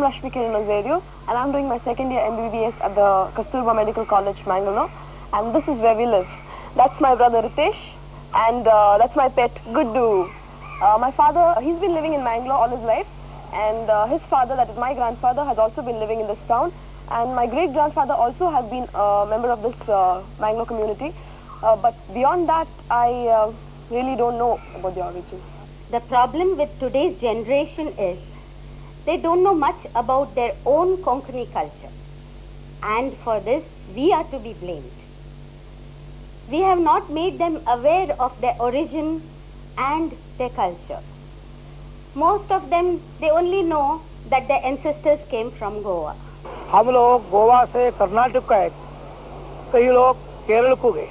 Rashmi Kiran, and I'm doing my second year MBBS at the Kasturba Medical College, Mangalore, and this is where we live. That's my brother Ritesh, and that's my pet Guddu. My father, he's been living in Mangalore all his life, and his father, that is my grandfather, has also been living in this town, and my great-grandfather also has been a member of this Mangalore community, but beyond that, I really don't know about the origins. The problem with today's generation is they don't know much about their own Konkani culture, and for this we are to be blamed. We have not made them aware of their origin and their culture. Most of them, they only know that their ancestors came from Goa. हम लोग गोवा से कर्नाटक गए, कई लोग केरल को गए,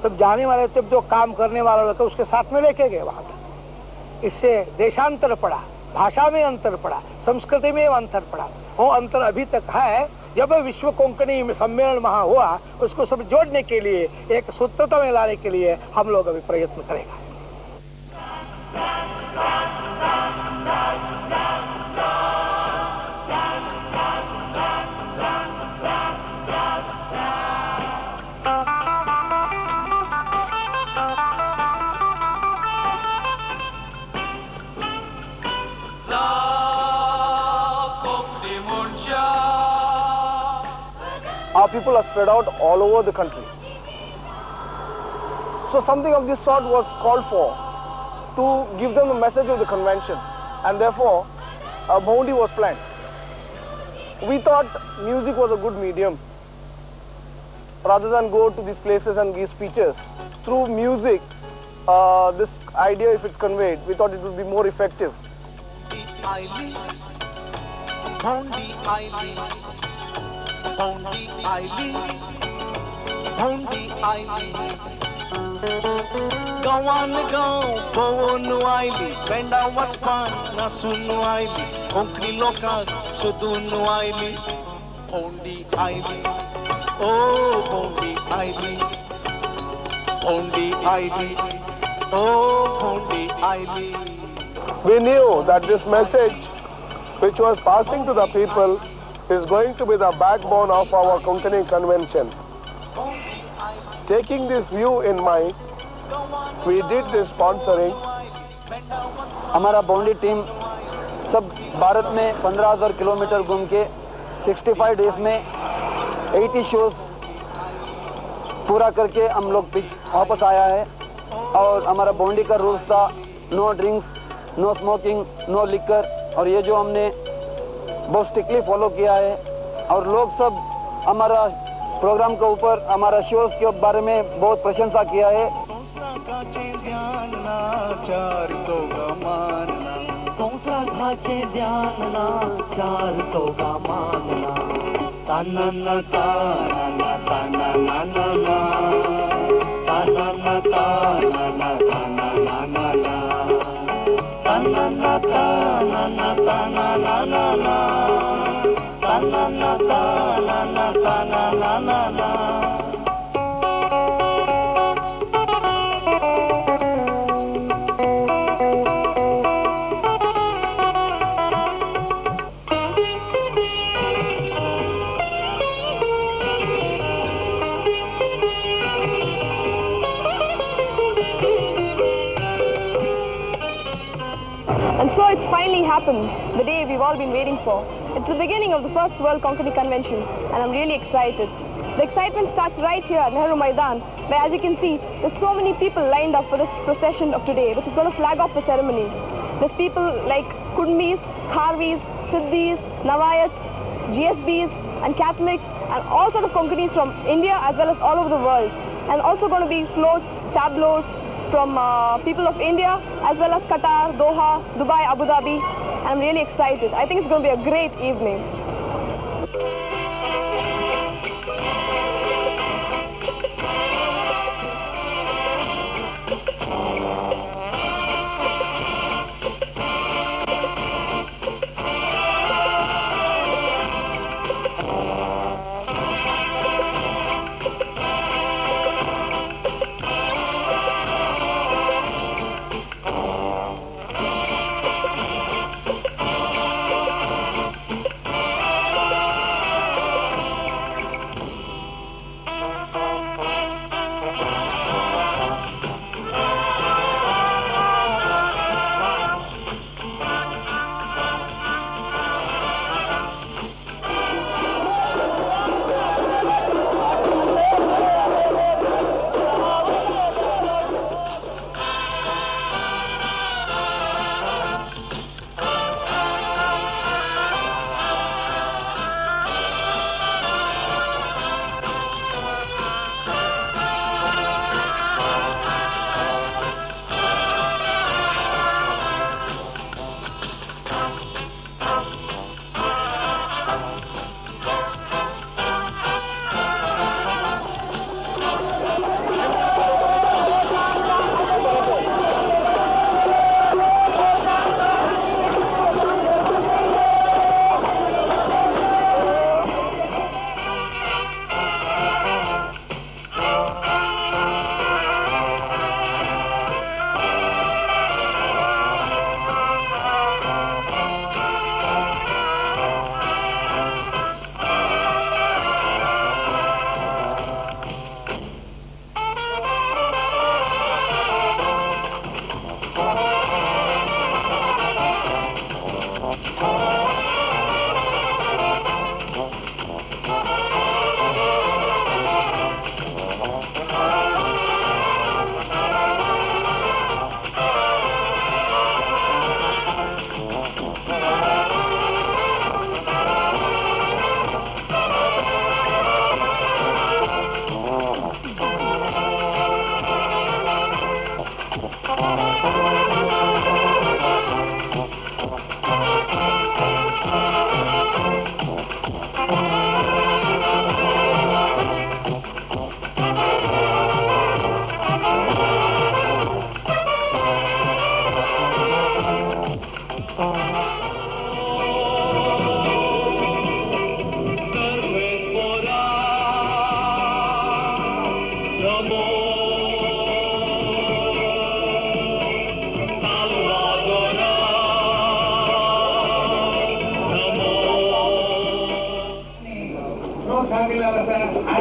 तब जाने वाले तब जो काम करने वाले लोग उसके साथ में लेके गए वहाँ तक। इससे देशांतर पड़ा, भाषा में अंतर पड़ा, संस्कृति में अंतर पड़ा। वो अंतर अभी तक है। जब विश्व कोंकणी सम्मेलन वहाँ हुआ, उसको सब जोड़ने के लिए, एक सूत्रता में लाने के लिए हम लोग अभी प्रयत्न करेंगे। Our people are spread out all over the country. So something of this sort was called for to give them the message of the convention, and therefore a Bhondi was planned. We thought music was a good medium. Rather than go to these places and give speeches, through music, this idea, if it's conveyed, we thought it would be more effective. Gawan gaon bonu aili benda wachpan na sunu aili konkani loka sudunu aili Bhondi aili oh Bhondi aili Bhondi aili oh Bhondi aili. We knew that this message which was passing to the people is going to be the backbone of our Konkani Convention. Taking this view in mind, we did this sponsoring. हमारा बॉन्डी team सब भारत में 15,000 kilometre घूम के 65 days में 80 shows पूरा करके हम लोग वापस आया है। और हमारा बॉन्डी का रूल्स था no drinks, no smoking, no liquor, और ये जो हमने बहुत स्ट्रिक्टली फॉलो किया है। और लोग सब हमारा प्रोग्राम के ऊपर, हमारा शोज के बारे में बहुत प्रशंसा किया है। And so it's finally happened, the day we've all been waiting for. It's the beginning of the First World Konkani Convention, and I'm really excited. The excitement starts right here at Nehru Maidan, where, as you can see, there's so many people lined up for this procession of today, which is going to flag off the ceremony. There's people like Kudmbis, Kharvis, Siddhis, Navayats, GSBs, and Catholics, and all sorts of Konkanis from India as well as all over the world. And also going to be floats, tableaus from people of India as well as Qatar, Doha, Dubai, Abu Dhabi. I'm really excited. I think it's going to be a great evening.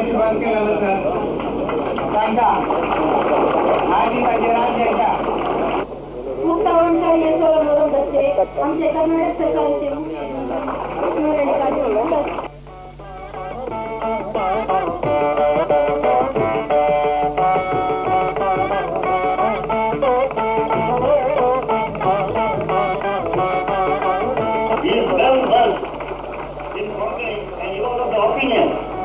सुरुवात केला sir सांगा आधी माझे राज्याच्या मुक्तावंतांनी सोलमवरचे आमचे कर्नाटक सरकारचे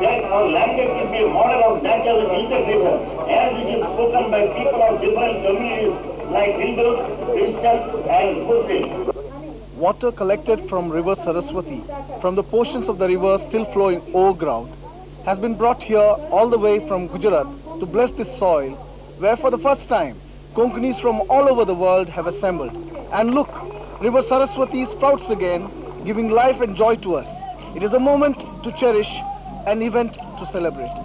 that our language should be a model of natural integration as it is spoken by people of different communities like Hindus, Christians and Muslims. Water collected from river Saraswati, from the portions of the river still flowing overground, has been brought here all the way from Gujarat to bless this soil, where for the first time, Konkanis from all over the world have assembled. And look, river Saraswati sprouts again, giving life and joy to us. It is a moment to cherish, an event to celebrate.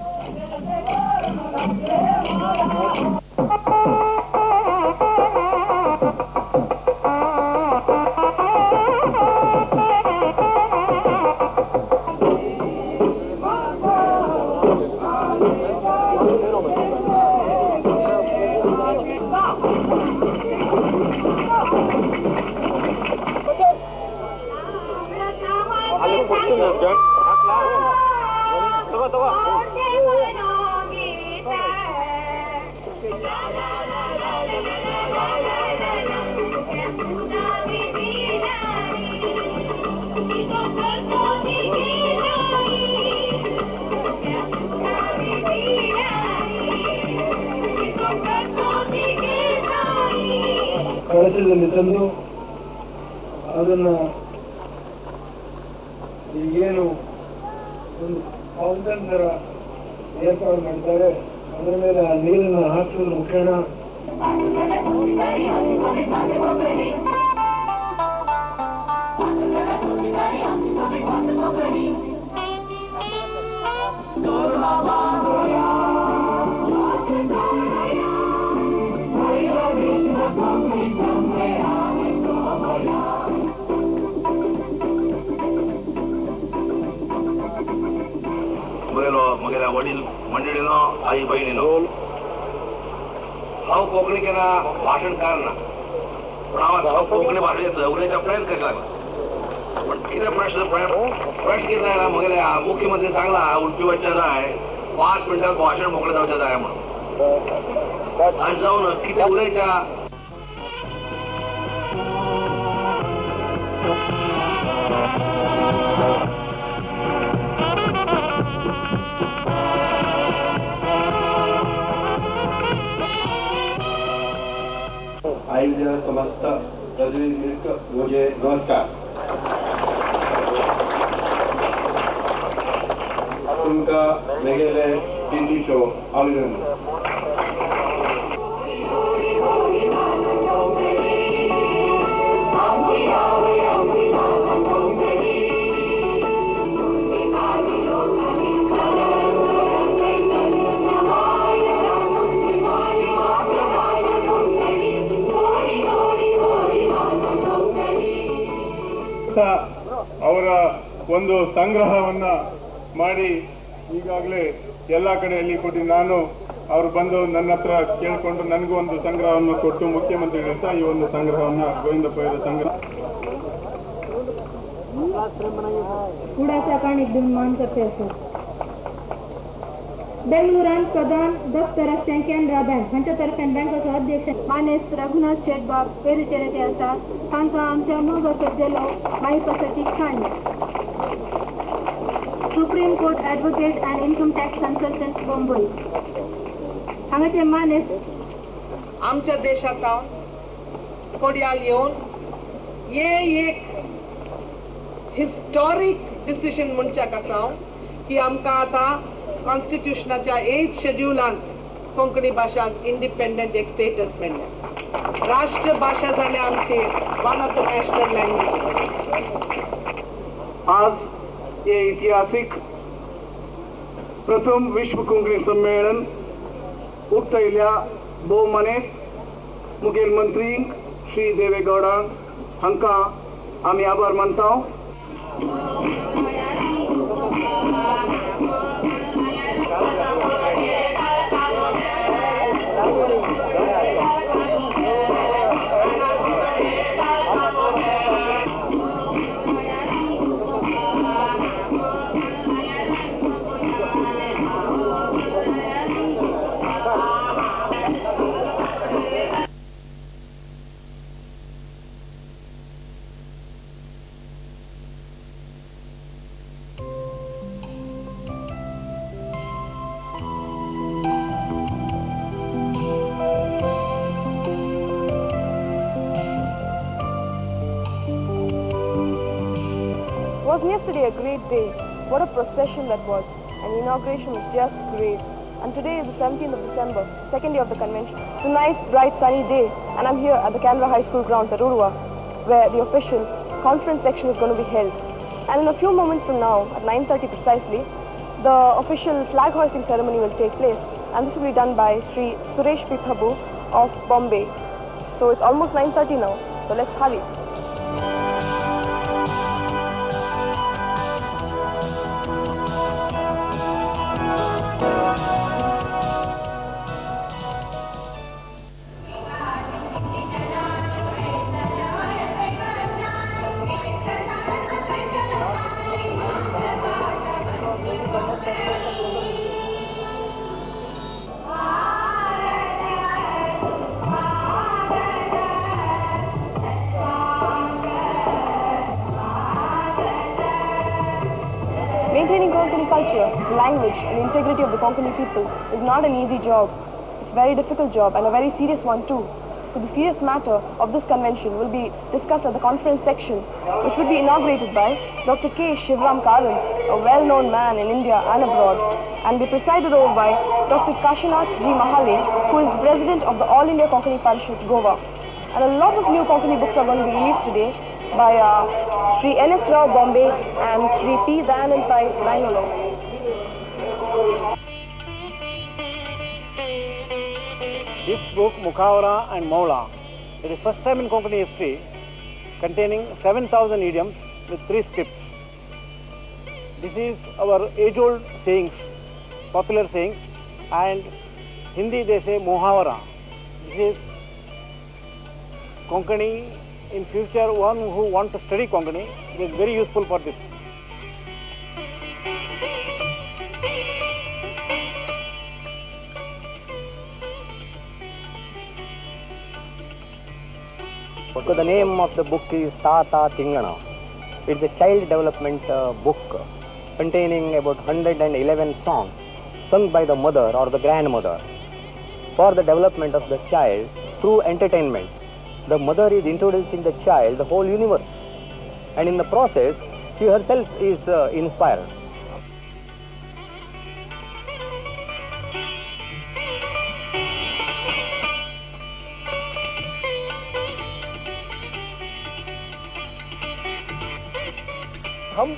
ಕಳಶದಲ್ಲಿ ತಂದು ಅದನ್ನು ಈಗೇನು ಒಂದು fountain ಥರ ಏರ್ಪಾಡು ಮಾಡಿದ್ದಾರೆ. ಅದರ ಮೇಲೆ ಆ ನೀರನ್ನು ಹಾಕಿದ ಮುಖೇನ मगेल्या वडील मंडळीनो आई बहिणीनो हांव कोंकणी केला भाशणकार ना पण हांव कोंकणी भाशेंत उलयचा प्रयत्न करपाक लागला. पण कितें प्रश्न कितें जायना मगेल्या मुख्यमंत्री सांगला उडपी वचचें जाय 5 मिनटां भाशण मोकळें जावचें जाय म्हणून. आज जावन कितें उलयच्या आयोजन समस्त प्रतिनिधिक मुझे नमस्कार. तुमका वेगळे हिंदी शो अभिनंदन. ಅವರ ಒಂದು ಸಂಗ್ರಹವನ್ನ ಮಾಡಿ ಈಗಾಗಲೇ ಎಲ್ಲ ಕಡೆಯಲ್ಲಿ ಕೊಟ್ಟು ನಾನು ಅವರು ಬಂದು ನನ್ನ ಹತ್ರ ಕೇಳಿಕೊಂಡು ನನಗೂ ಒಂದು ಸಂಗ್ರಹವನ್ನು ಕೊಟ್ಟು ಮುಖ್ಯಮಂತ್ರಿಗಳಿಂದ ಈ ಒಂದು ಸಂಗ್ರಹವನ್ನ ಗೋವಿಂದಪ್ಪಯ್ಯರ ಸಂಗ್ರಹ बेंगलुरान प्रधान दफ्तराक शेंक्यान राबान हांच्या तर्फेन बँकेचो अध्यक्ष मानेस रघुनाथ शेटबाब वेरेचेरे आसा तांकां आमच्या मोग सज्जलो माहितीसाठी खांड supreme court advocate and income tax consultant Mumbai हांगाचे मानेस आमच्या देशांत कोड्याल येवन हे एक हिस्टॉरीक डिसिजन म्हणच्याक आसा की आमकां आतां कॉन्स्टिट्यूशनाच्या 8th शेड्युलान कोंकणी भाषाक इंडिपेंडंट एक स्टेटस मेळ्ळें. राष्ट्रभाषा जाल्या आमची one of the national languages. आज ये ऐतिहासिक प्रथम विश्व कोंकणी सम्मेलन उक्तायल्या भोवमानेस मुखेलमंत्री श्री देवेगौडा हांकां आमी आभार मानता. wasn't yesterday a great day? What a procession that was. And the inauguration was just great. And today is the 17th of December, second day of the convention. It's a nice, bright, sunny day. And I'm here at the Canberra High School ground, Tarurua, where the official conference section is going to be held. And in a few moments from now, at 9:30 precisely, the official flag hoisting ceremony will take place. And this will be done by Sri Suresh P. Prabhu of Bombay. So it's almost 9:30 now, so let's hurry. Maintaining Konkani culture, language and integrity of the Konkani people is not an easy job. It's a very difficult job and a very serious one too. So the serious matter of this convention will be discussed at the conference section, which will be inaugurated by Dr. K. Shivram Karan, a well-known man in India and abroad, and be presided over by Dr. Kashinath G. Mahale, who is the president of the All India Konkani Parishad, Goa. And a lot of new Konkani books are going to be released today by Sri N.S. Rao, Bombay, and Sri P. Dayanand Pai, Mangalore. This book, Mukhavara and Maula, is the first time in Konkani history containing 7,000 idioms with 3 scripts. This is our age-old sayings, popular sayings, and Hindi they say Muhavara. This is Konkani. In future, one who wants to study Konkani, it is very useful for this. So the name of the book is Tata Tingana. It's a child development book containing about 111 songs sung by the mother or the grandmother for the development of the child through entertainment. The mother is introducing the child the whole universe, and in the process she herself is inspired. हम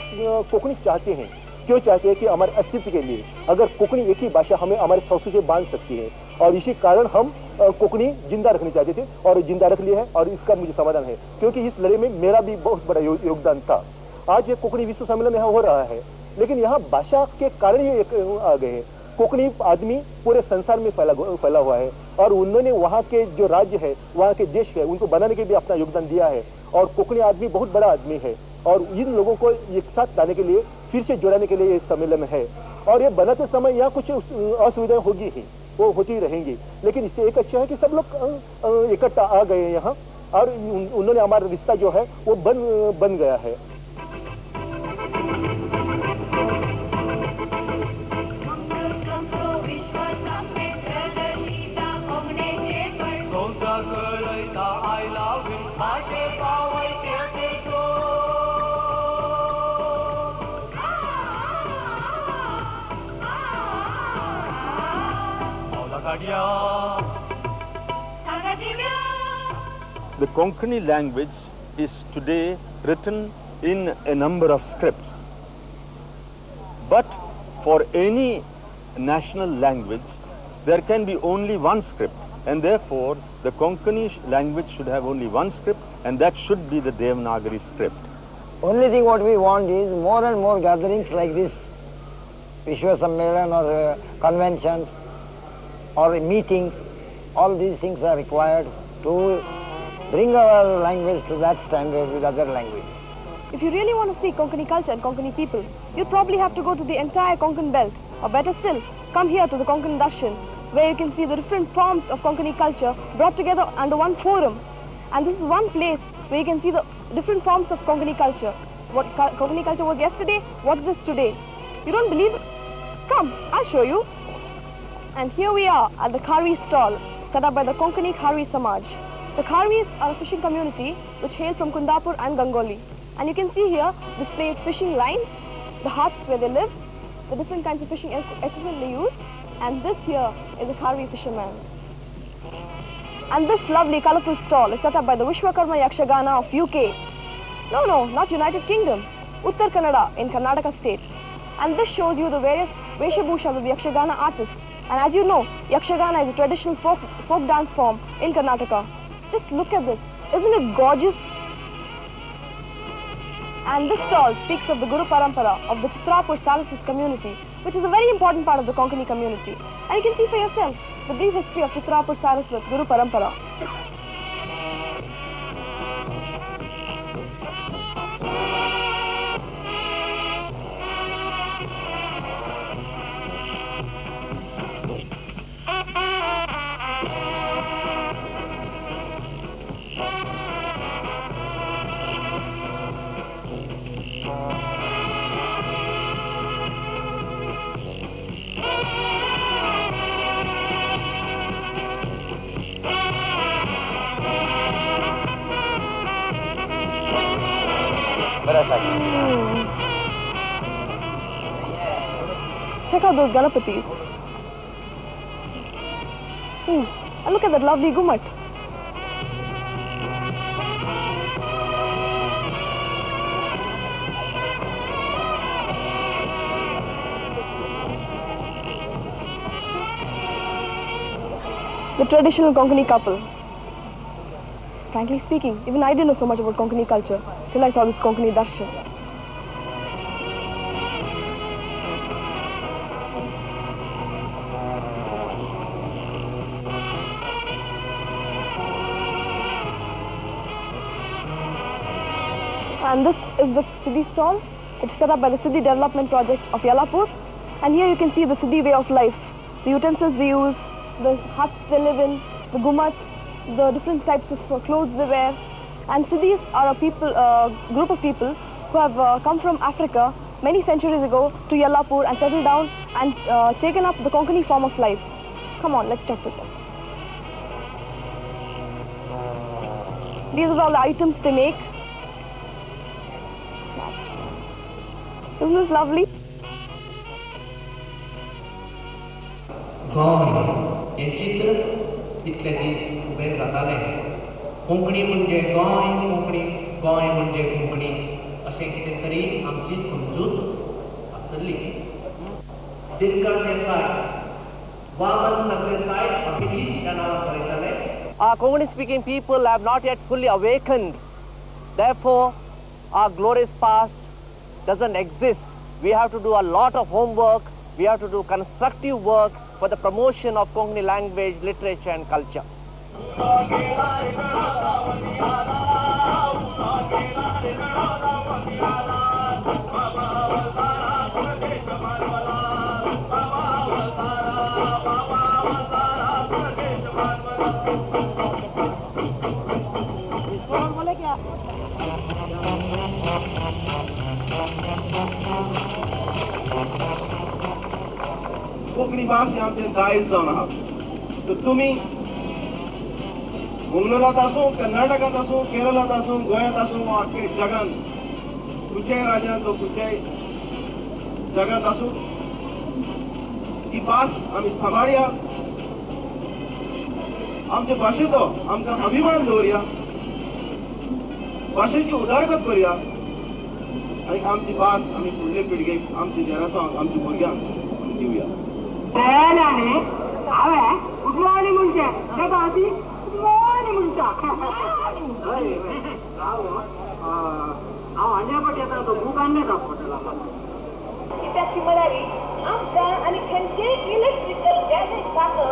कोंकणी चाहते हैं, क्यों चाहते हैं कि हमारे अस्तित्व के लिए अगर कोंकणी एक ही भाषा हमें हमारे संस्कृति से बांध सकती है, और इसी कारण हम कोंकणी जिंदा रखनी चाहते थे और जिंदा रख लिया है, और इसका मुझे समाधान है क्योंकि इस लड़ाई में मेरा भी बहुत बड़ा योगदान था। आज ये कोंकणी विश्व सम्मेलन यहाँ हो रहा है, लेकिन यहाँ भाषा के कारण ही आ गए हैं। कोंकणी आदमी पूरे संसार में फैला हुआ है, और उन्होंने वहाँ के जो राज्य है, वहाँ के देश है, उनको बनाने के लिए अपना योगदान दिया है, और कोंकणी आदमी बहुत बड़ा आदमी है, और इन लोगों को एक साथ लाने के लिए, फिर से जोड़ने के लिए ये सम्मेलन है। और ये बनाते समय यहाँ कुछ असुविधाएं होगी ही, वो होती ही रहेंगी, लेकिन इससे एक अच्छा है कि सब लोग इकट्ठा आ गए हैं यहाँ, और उन्होंने हमारा रिश्ता जो है वो बन गया है। The Konkani language is today written in a number of scripts. But for any national language, there can be only one script, and therefore the Konkani language should have only one script, and that should be the Devanagari script. Only thing what we want is more and more gatherings like this, Vishwa Sammelan or conventions or meetings. All these things are required to bring our language to that standard with other languages. If you really want to see Konkani culture and Konkani people, you'll probably have to go to the entire Konkan belt, or better still, come here to the Konkan Darshan, where you can see the different forms of Konkani culture brought together under one forum. And this is one place where you can see the different forms of Konkani culture. What Konkani culture was yesterday, what it is today. You don't believe it? Come, I'll show you. And here we are at the Kharwi stall, set up by the Konkani Kharwi Samaj. The Kharwis are a fishing community which hail from Kundapur and Gangoli. And you can see here displayed fishing lines, the huts where they live, the different kinds of fishing equipment they use, and this here is a Kharvi fisherman. And this lovely colourful stall is set up by the Vishwakarma Yakshagana of UK. No, not United Kingdom, Uttar Kannada in Karnataka state. And this shows you the various Veshabhushas of the Yakshagana artists. And as you know, Yakshagana is a traditional folk dance form in Karnataka. Just look at this. Isn't it gorgeous? And this stall speaks of the Guru Parampara of the Chitrapur Saraswat community, which is a very important part of the Konkani community. And you can see for yourself the brief history of Chitrapur Saraswat Guru Parampara. Check out those Ganapatis. And look at that lovely Gumat. The traditional Konkani couple. Frankly speaking, even I didn't know so much about Konkani culture till I saw this Konkani darshan. And this is the Siddhi stall. It's set up by the Siddhi Development Project of Yellapur. And here you can see the Siddhi way of life. The utensils they use, the huts they live in, the gumat, the different types of clothes they wear. And Siddhis are a group of people who have come from Africa many centuries ago to Yellapur and settled down and taken up the Konkani form of life. Come on, let's talk to them. These are all the items they make. Isn't this lovely? Goa हे चित्र इतले दीस ube जातालें कोंकणी म्हणजे गोंय कोंकणी गोंय म्हणजे कोंकणी अशें कितें तरी आमची समजूत आसली दिनकर देसाय वामन सरदेसाय अभिजीत ह्या नांवान बरयताले Our Konkani speaking people have not yet fully awakened. Therefore, our glorious past doesn't exist. We have to do a lot of homework. We have to do constructive work for the promotion of Konkani language, literature and culture. Konkani भास आमचें दायज जावन आहा सो तुमी मंगलोरात आसूं कर्नाटकांत आसूं केरळांत आसूं गोंयांत आसूं वा आख्खे जगांत खंयच्याय राज्यांत वा खंयच्याय जगांत आसूं ही भास आमी सांबाळया आमचे भाशेचो आमकां अभिमान दवरया भाशेची उदारगत करया आनी आमची भास आमी फुडले पिळगेक आमच्या जेरासांक आमच्या भुरग्यांक दिवया हांवें गुड मॉर्निंग म्हणचे तेका आधी गुड मॉर्निंग म्हणटा हांव हांड्या पट येता तो बूक हाडले पडटलो कित्याक म्हळ्यार आमकां आनी खंयचेय इलेक्ट्रिकल गॅजेट सारको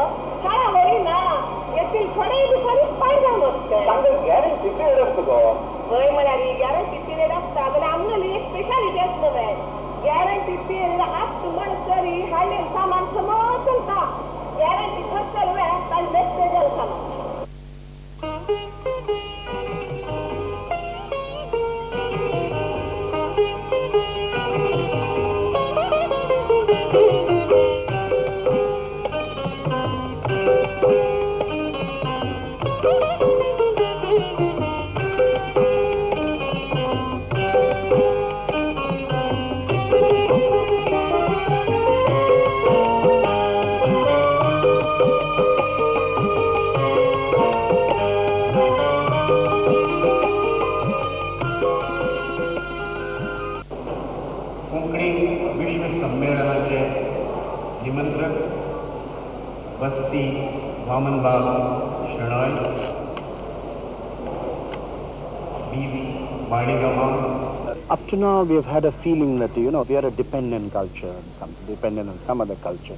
काळा वरी ना येथील थोडे दिसांनी पायजान वचता तांकां गॅरंटी पिरियड आसता गो हय म्हळ्यार गॅरंटी पिरियड आसता जाल्यार आमगेली एक स्पेशालिटी आसता न्हय गॅरंटी पिरियड आसता म्हण तरी हाडलें सामान समज चलता गॅरंटी खर्चल वेळ ताजें मेसेजल सामान Basti, Vaman Babu, Shanoy, Bibi, Manigama. Up to now, we have had a feeling that, we are a dependent culture, dependent on some other culture.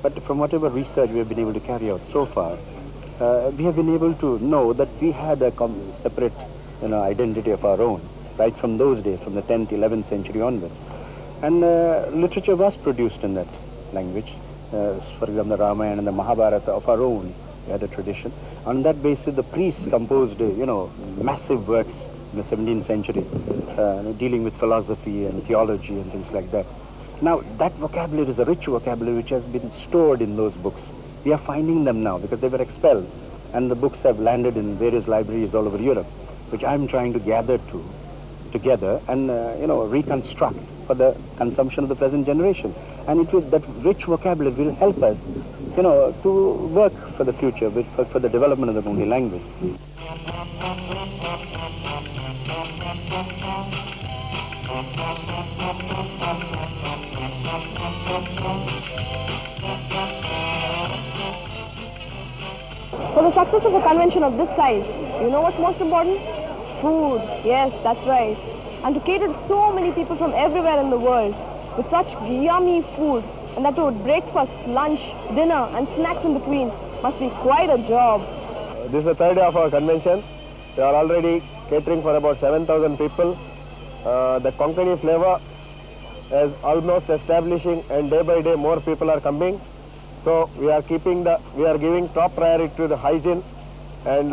But from whatever research we have been able to carry out so far, we have been able to know that we had a separate, identity of our own, right from those days, from the 10th, 11th century onwards. And literature was produced in that language. For example, the Ramayana and the Mahabharata of our own, we had a tradition. On that basis, the priests composed, massive works in the 17th century, dealing with philosophy and theology and things like that. Now, that vocabulary is a rich vocabulary which has been stored in those books. We are finding them now because they were expelled, and the books have landed in various libraries all over Europe, which I'm trying to gather together and, reconstruct for the consumption of the present generation. And that rich vocabulary will help us, to work for the future, for the development of the Konkan language. For the success of a convention of this size, you know what's most important? Food. Yes, that's right. And to cater to so many people from everywhere in the world with such yummy food, and that too with breakfast, lunch, dinner and snacks in between, must be quite a job. This is the third day of our convention. We are already catering for about 7,000 people. The Konkani flavor is almost establishing, and day by day more people are coming. So we are giving top priority to the hygiene, and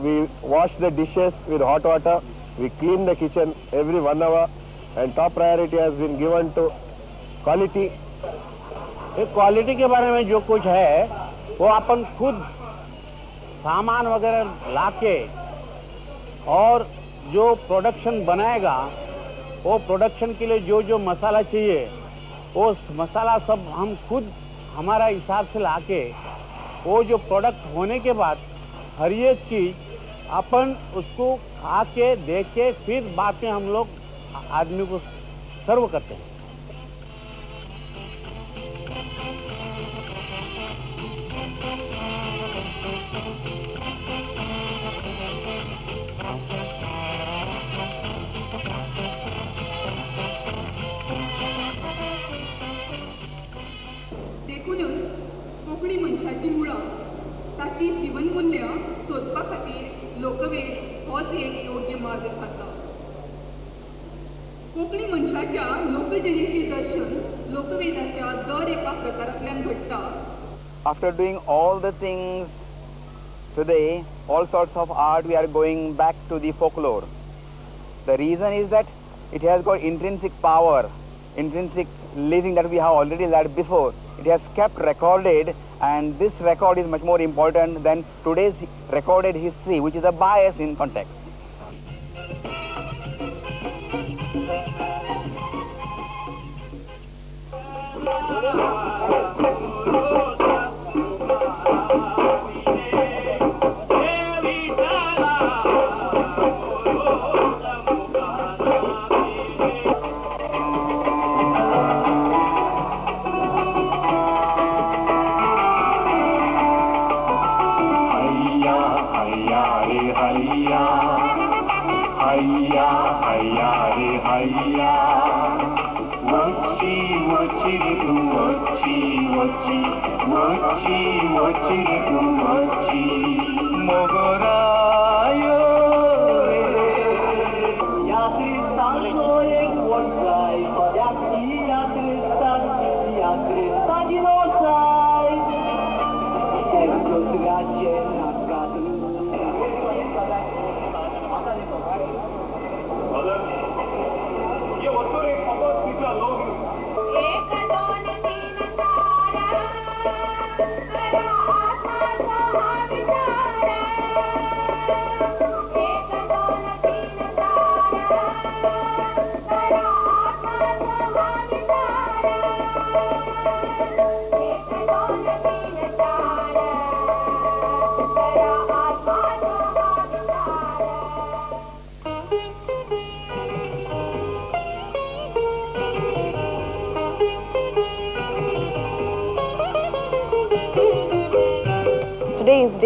we wash the dishes with hot water, we clean the kitchen every 1 hour, and top priority has been given to quality. Quality के बारे में जो कुछ है वो अपन खुद सामान वगैरह लाके और जो प्रोडक्शन बनाएगा वो प्रोडक्शन के लिए जो मसाला चाहिए वो मसाला सब हम खुद हमारा हिसाब से लाके वो जो प्रोडक्ट होने के बाद हर एक चीज अपन उसको खा के देख के फिर बाद में हम लोग आदमी को सर्व करते हैं. देखूनच कोंकणी मनशाची मुळां ताची जीवनमूल्य सोदपा खातीर लोकवेद होच एक योग्य मार्ग थारता. कोंकणी मनशाच्या लोकजिणेचे दर्शन लोकवेदाच्या दर एका प्रकारांतल्यान घडटा. After doing all the things today, all sorts of art, we are going back to the folklore. The reason is that it has got intrinsic power, intrinsic living that we have already learned before. It has kept recorded, and this record is much more important than today's recorded history, which is a bias in context.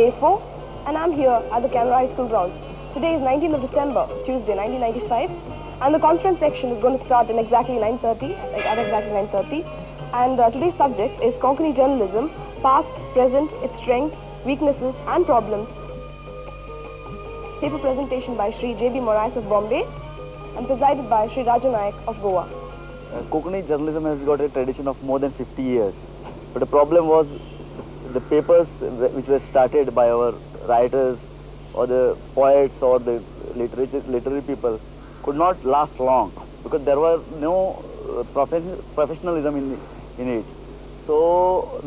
day 4, and I'm here at the Canara High School grounds. Today is 19th of December, Tuesday, 1995, and the conference section is going to start in exactly 9:30, at exactly 9:30. And today's subject is Konkani journalism, past, present, its strength, weaknesses, and problems. Paper presentation by Sri J.B. Morais of Bombay, and presided by Sri Raju Nayak of Goa. Konkani journalism has got a tradition of more than 50 years. But the problem was the papers which were started by our writers or the poets or the literary people could not last long because there was no professionalism in it. So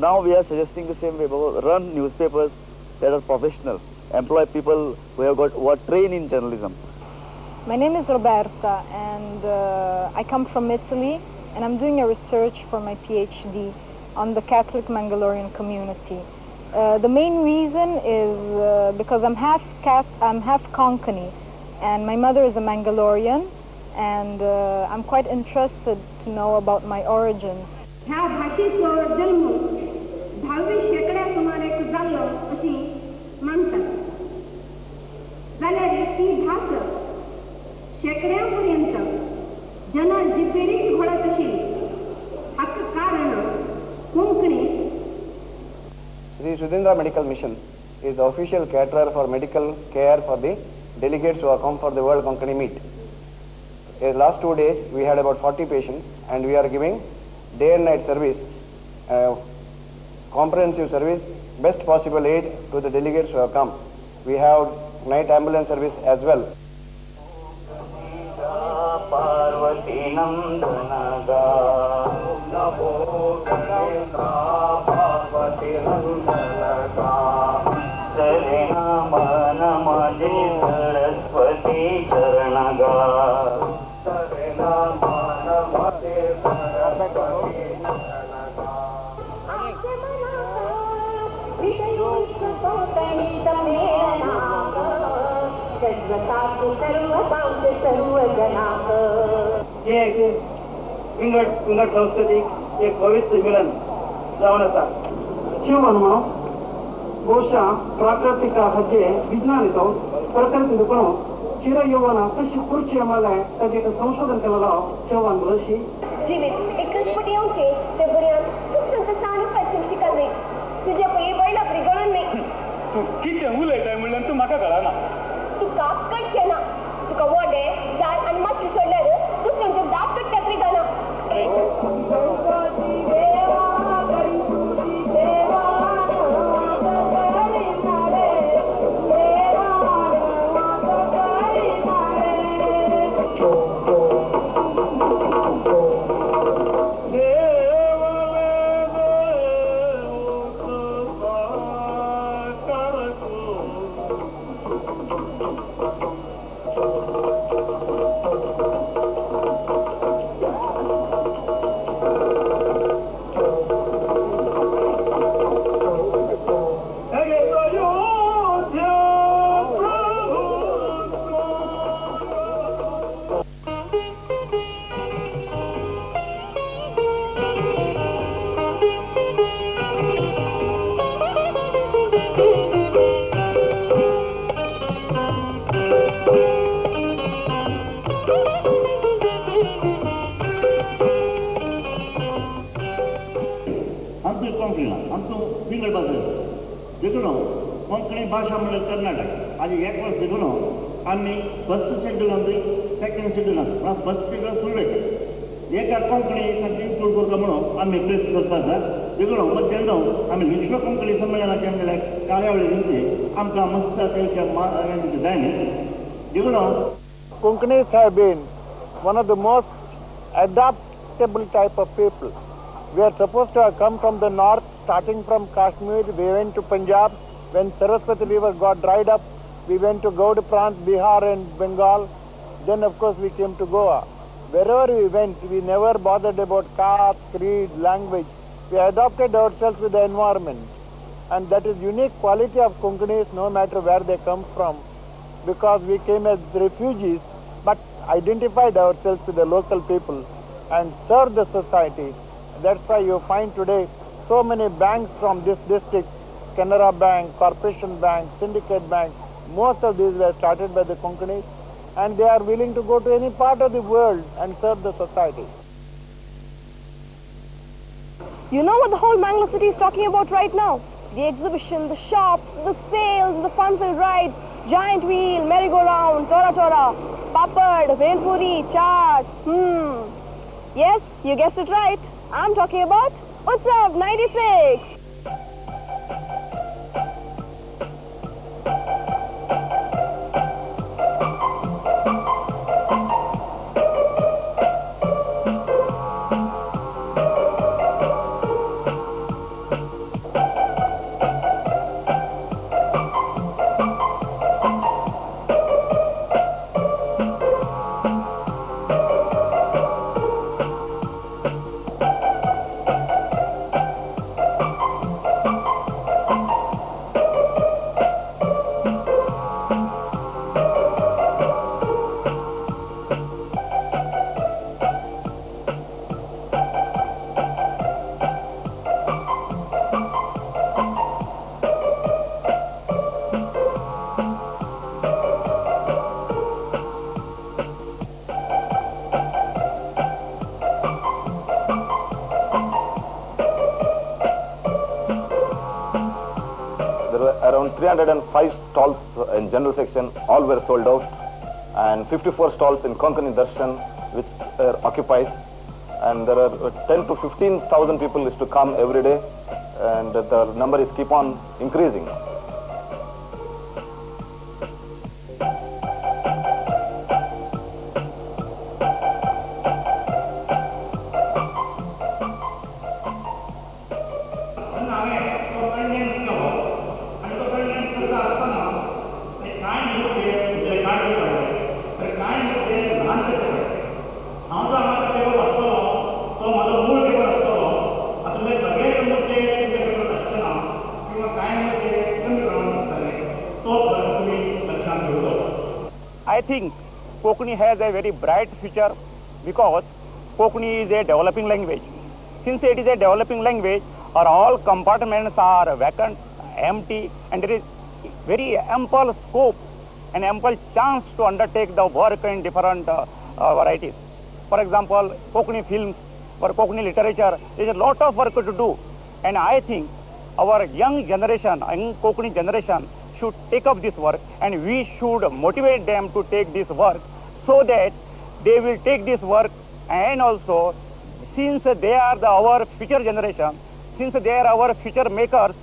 now we are suggesting the same way, run newspapers that are professional, employ people who are trained in journalism. My name is Roberta, and I come from Italy, and I'm doing a research for my PhD on the Catholic Mangalorean community. The main reason is because I'm half Konkani, and my mother is a Mangalorean, and I'm quite interested to know about my origins. ह्या भाषेचो जन्म 10वी शेकड्या सुमारे जाल्लो अशी मानतात. जाल्यार ती भास शेकड्यांपर्यंत जना जिपेरीची घोडत आशिल्ली. हाका कारण Konkani. Sri Sudhindra Medical Mission is the official caterer for medical care for the delegates who have come for the World Konkani Meet. In the last 2 days, we had about 40 patients, and we are giving day and night service, comprehensive service, best possible aid to the delegates who have come. We have night ambulance service as well. विंगड सांस्कृतिक एक पवित्र मिलन जावन आसा. शिवमन बहुशा प्राकृतिक हजे विज्ञान तो प्रकृती चिर यौवना कशी पुढची आम्हाला ताजे संशोधन केलेला चव्हाण बरशी जिवीत एकच पटी येवचे ते बऱ्यान खूप संतसाण पश्चिम शिकले. तुझे पई बैला परिगणन नाही. तू किती उलयताय म्हणल्यार तू म्हाका कळना. तू काप कटचे ना. तुका वडे जाय आनी मातशी सोडल्यार दुसऱ्यांचे दाब कट्ट्या तरी जाणा. कोंकणी भाषा म्हणजे कर्नाटक आज 1 वर्ष देखून आम्ही first schedule second schedule first schedule सुरळे एका कोंकणी इन्क्लूड करता म्हणून आम्ही प्रयत्न करता आसा. देखून मध्यान आम्ही विश्व कोंकणी संमेलनाचे आमच्या कार्यावळी दिवची आमकां मस्त तेवच्या जाय न्ही. देखून Konkanis have been one of the most adaptable type of people. We are supposed to have come from the north, starting from Kashmir. We went to Punjab. When Saraswati River got dried up, we went to Gauda Prant, Bihar and Bengal. Then of course we came to Goa. Wherever we went, we never bothered about caste, creed, language. We adopted ourselves with the environment. And that is unique quality of Konkanis, no matter where they come from. Because we came as refugees, but identified ourselves with the local people and served the society. That's why you find today so many banks from this district Canara Bank, Corporation Bank, Syndicate Bank, most of these were started by the Konkanis, and they are willing to go to any part of the world and serve the society. You know what the whole Mangalore city is talking about right now? The exhibition, the shops, the sales, the fun-filled rides, giant wheel, merry-go-round, tora, papad, velpuri, chaat. Yes, you guessed it right. I'm talking about Utsav 96. Around 305 stalls in general section, all were sold out, and 54 stalls in Konkani Darshan which are occupied, and there are 10 to 15,000 people is to come every day, and the number is keep on increasing. I think Konkani has a very bright future because Konkani is a developing language. Since it is a developing language, all compartments are vacant, empty, and there is very ample scope and ample chance to undertake the work in different varieties. For example, Konkani films or Konkani literature, there is a lot of work to do, and I think our young generation, young Konkani generation, should take up this work, and we should motivate them to take this work so that they will take this work, and also since they are our future generation, since they are our future makers,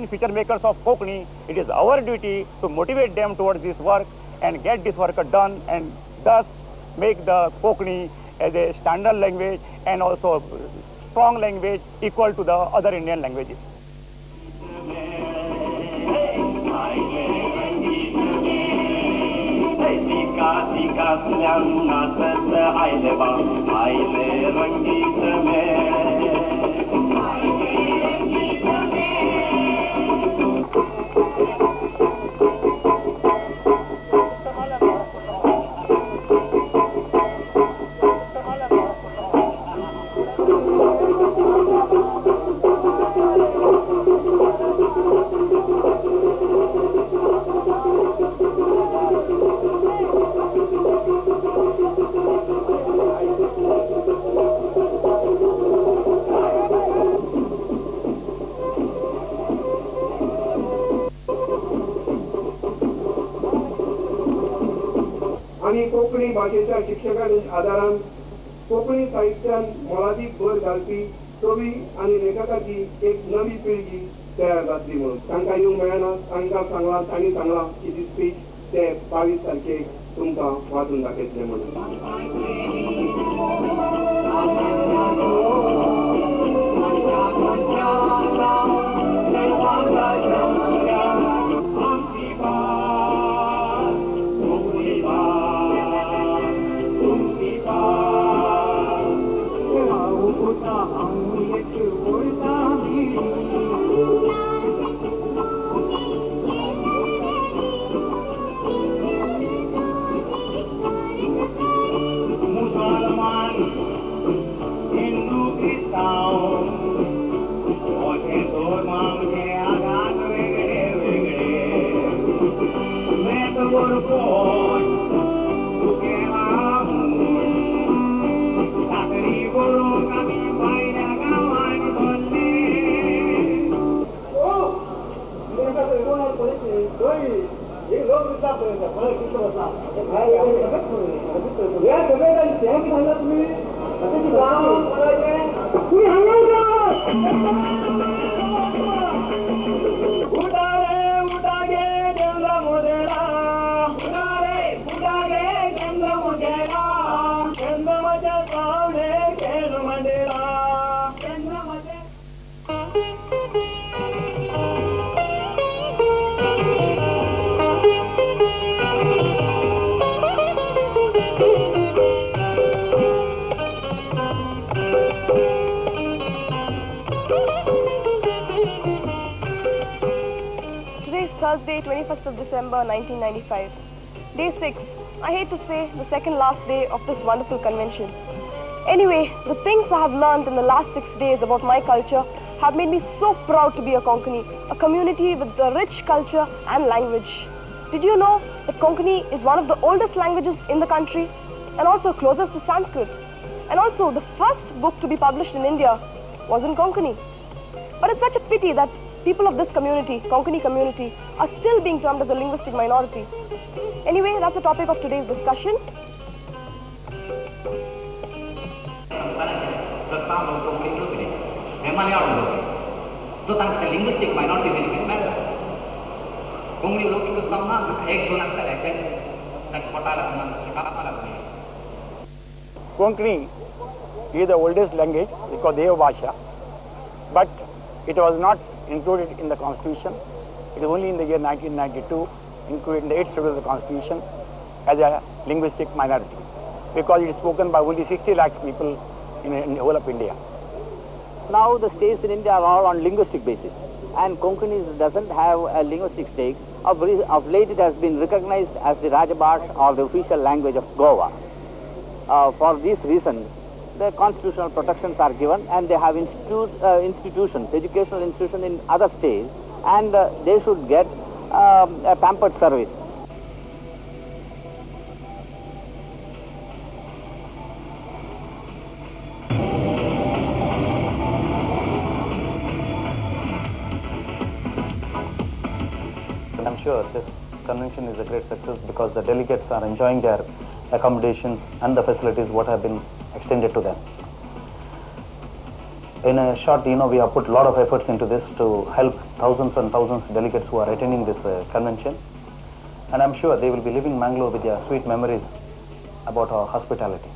future makers of Konkani, it is our duty to motivate them towards this work and get this work done, and thus make the Konkani as a standard language and also strong language equal to the other Indian languages. आम्ही कोंकणी भाषेच्या शिक्षकांच्या आदारान कोंकणी साहित्यान मोलादीक भर घालपी कवी आनी लेखकाची एक नवी पिळगी तयार जातली म्हणून तांकां येवंक मेळना, तांकां सांगला, तांणी सांगला की दी स्पीच ते 22 तारखेक तुमकां वाचून दाखयतले म्हणून. Hindu Kristau, Thursday, 21st of December, 1995. Day 6. I hate to say, the second last day of this wonderful convention. Anyway, the things I have learned in the last 6 days about my culture have made me so proud to be a Konkani, a community with a rich culture and language. Did you know that Konkani is one of the oldest languages in the country and also closest to Sanskrit? And also the first book to be published in India was in Konkani. But it's such a pity that people of this community, Konkani community, are still being termed as a linguistic minority. Anyway, that's the topic of today's discussion. तो तांकां linguistic minority benefit मेळटा कोंकणी लोक हिंदुस्तान एक दोन आसताले तांकां पोटाला शिकाला लागले Konkani is the oldest language because Deva Bhasha, but it was not included in the constitution. It is only in the year 1992 included in the 8th schedule of the constitution as a linguistic minority because it is spoken by only 60 lakhs people in the whole of India. Now the states in India are all on linguistic basis, and Konkani doesn't have a linguistic stake. Of late it has been recognized as the Rajabhash or the official language of Goa. For this reason, the constitutional protections are given, and they have institutions, educational institutions in other states, and they should get a pampered service. And I'm sure this convention is a great success because the delegates are enjoying their accommodations and the facilities what have been extended to them. In a short, we have put a lot of efforts into this to help thousands and thousands of delegates who are attending this convention. And I'm sure they will be leaving Mangalore with their sweet memories about our hospitality.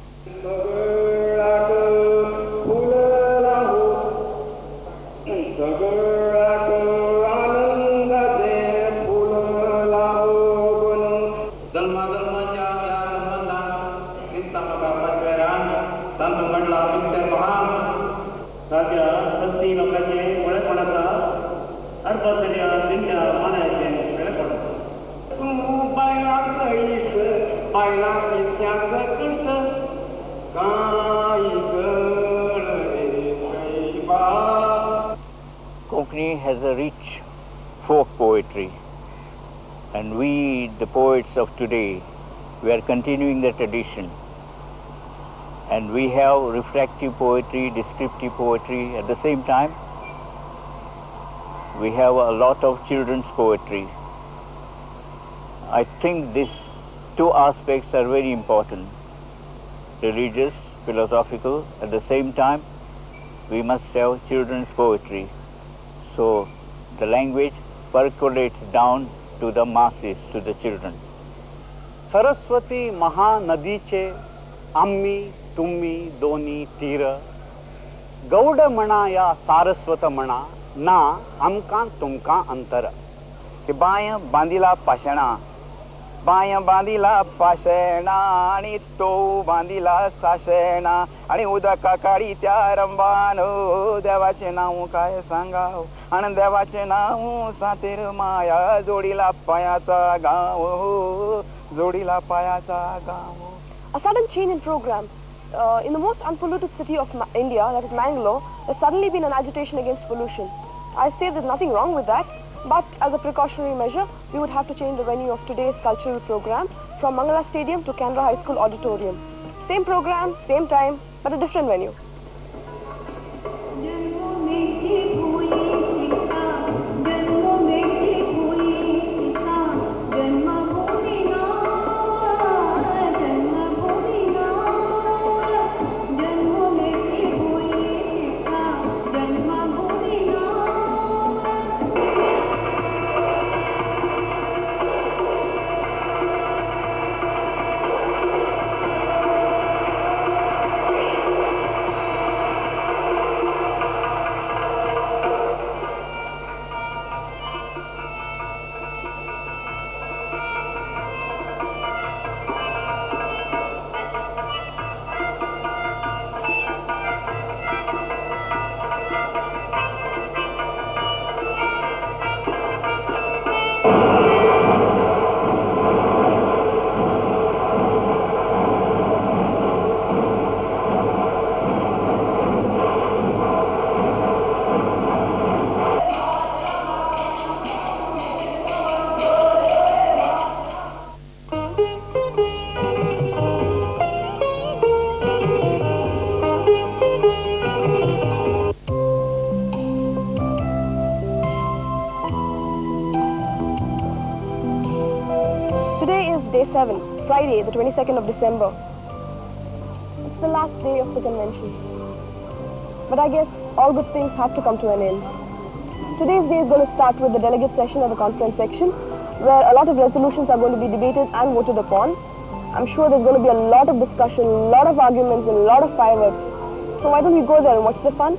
Konkani has a rich folk poetry, and we, the poets of today, we are continuing the tradition. And we have reflective poetry, descriptive poetry at the same time. We have a lot of children's poetry. I think these two aspects are very important, religious, philosophical. At the same time, we must have children's poetry. So the language percolates down to the masses, to the children. Saraswati Mahanadiche Ammi Tummi Doni Tira Gauda Mana ya Saraswata Mana Na Amka Tumka Antara. Baya bandila pashana, baya bandila pashana, ani to bandila sashena, ani udaka kari tyarambano, devache namu kaya sangao, and devache namu satir maya, zodila payata gao, zodila payata gao. A sudden change in program. In the most unpolluted city of India, that is Mangalore, there's suddenly been an agitation against pollution. I say there's nothing wrong with that. But as a precautionary measure, we would have to change the venue of today's cultural program from Mangalore Stadium to Canara High School Auditorium. Same program, same time, but a different venue. Day 7, Friday, the 22nd of December. It's the last day of the convention. But I guess all good things have to come to an end. Today's day is going to start with the delegate session of the conference section, where a lot of resolutions are going to be debated and voted upon. I'm sure there's going to be a lot of discussion, a lot of arguments, and a lot of fireworks. So why don't we go there and watch the fun?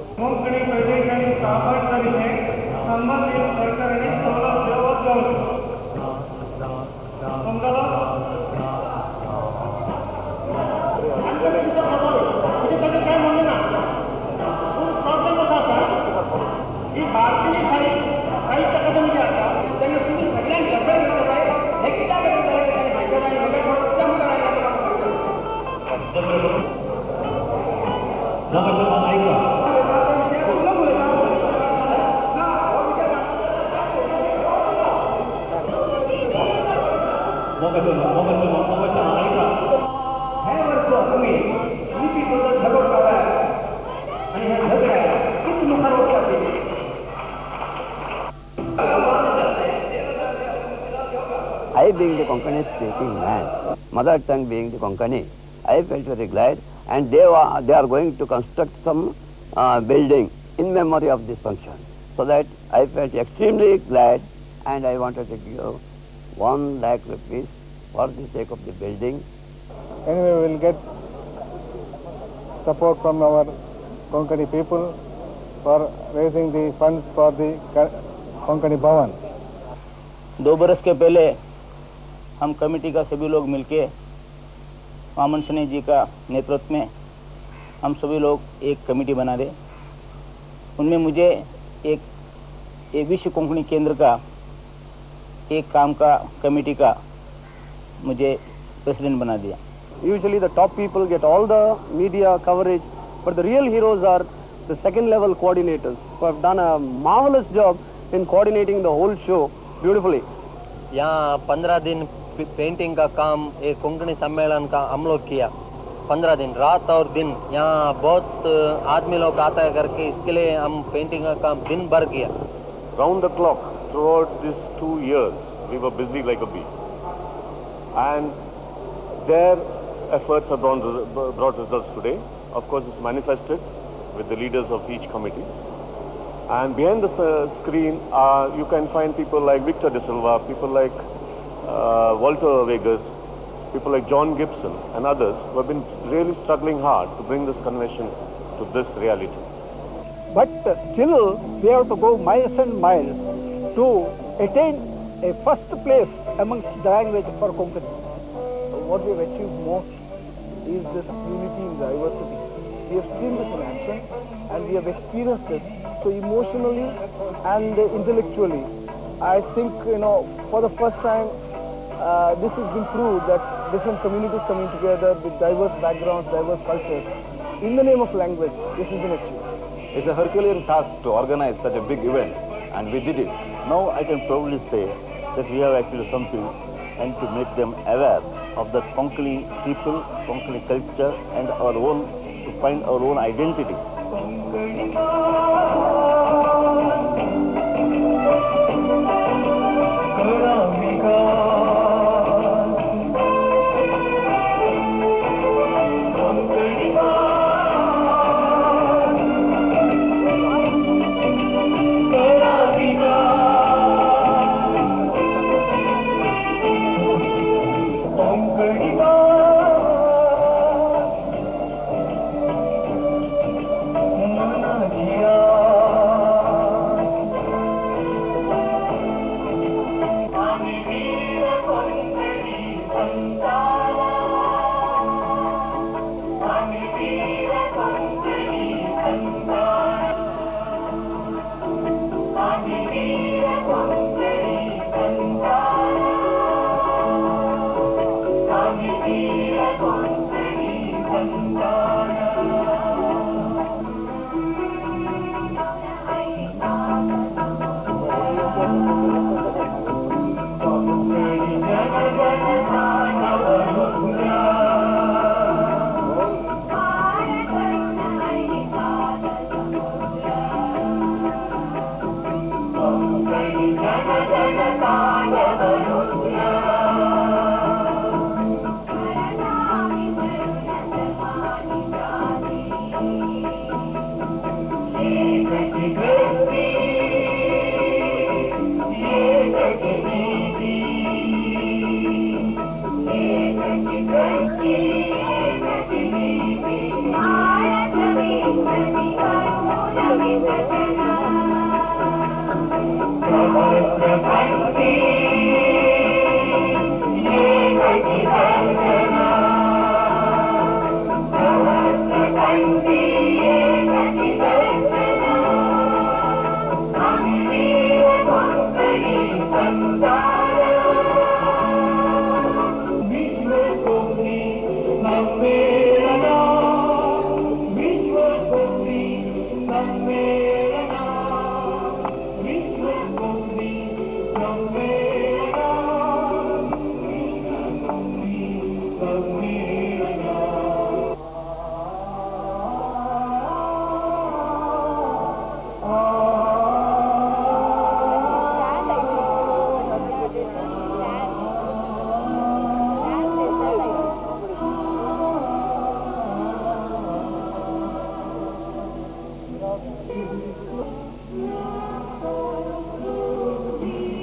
I being the Konkani speaking man, mother tongue being the Konkani, I felt very glad, and they are going to construct some building in memory of this function. So that I felt extremely glad, and I wanted to give 1 lakh rupees for the sake of the building. Anyway, we will get support from our Konkani people for raising the funds for the Konkani Bhavan. 2 बरस के पहले हम committee का सभी लोग मिलके वामन शनि जी का नेतृत्व में हम सभी लोग एक कमेटी बना दे। उनमें मुझे एक विश्व कोंकणी केंद्र का एक काम का कमेटी का मुझे प्रेसिडेंट बना दिया। Usually the top people get all the media coverage, but the real heroes are the second level coordinators who have done a marvelous job in coordinating the whole show beautifully. यहाँ 15 दिन painting का काम एक कोंकणी सम्मेलन का हम लोग किया। 15 दिन रात और दिन यहाँ बहुत आदमी लोग आता है करके इसके लिए हम पेंटिंग का काम दिन भर किया। Round the clock throughout these 2 years we were busy like a bee, and their efforts have brought results today. Of course, it's manifested with the leaders of each committee. And behind the screen, you can find people like Victor De Silva, people like Walter Vegas, people like John Gibson and others who have been really struggling hard to bring this convention to this reality. But still, we have to go miles and miles to attain a first place amongst the language for Konkani. What we have achieved most is this unity in diversity. We have seen this in action and we have experienced it. So emotionally and intellectually, I think, for the first time, this has been proved that different communities coming together with diverse backgrounds, diverse cultures, in the name of language, this has been achieved. It's a Herculean task to organize such a big event, and we did it. Now I can proudly say that we have actually something and to make them aware of the Konkani people, Konkani culture and our own, to find our own identity.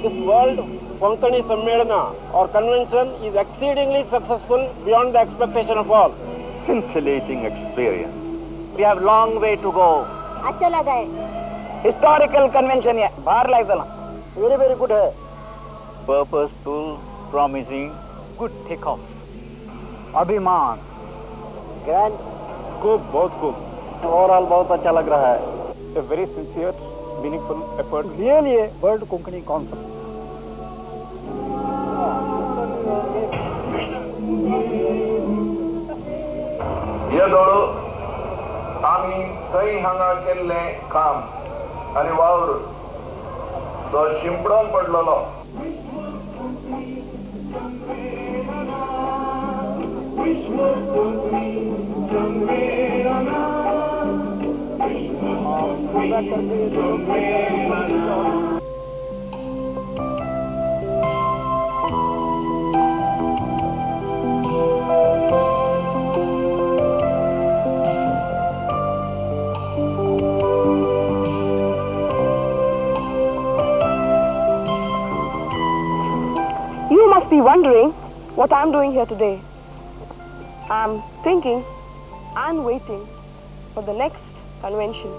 This World Konkani Sammelana or convention is exceedingly successful beyond the expectation of all. Scintillating experience. We have long way to go. अच्छा लगा है. Historical convention है, बाहर लायक चला. Very, very good है. Purposeful, promising, good takeoff. अभिमान. Grand. खूब, बहुत खूब. Overall बहुत अच्छा लग रहा है. A very sincere, meaningful effort. Really a World Konkani Conference. येदोळो आम्ही थंय हांगा केल्ले काम आनी वावर तो शिंपडोन पडलेलो. You must be wondering what I'm doing here today. I'm thinking and waiting for the next convention.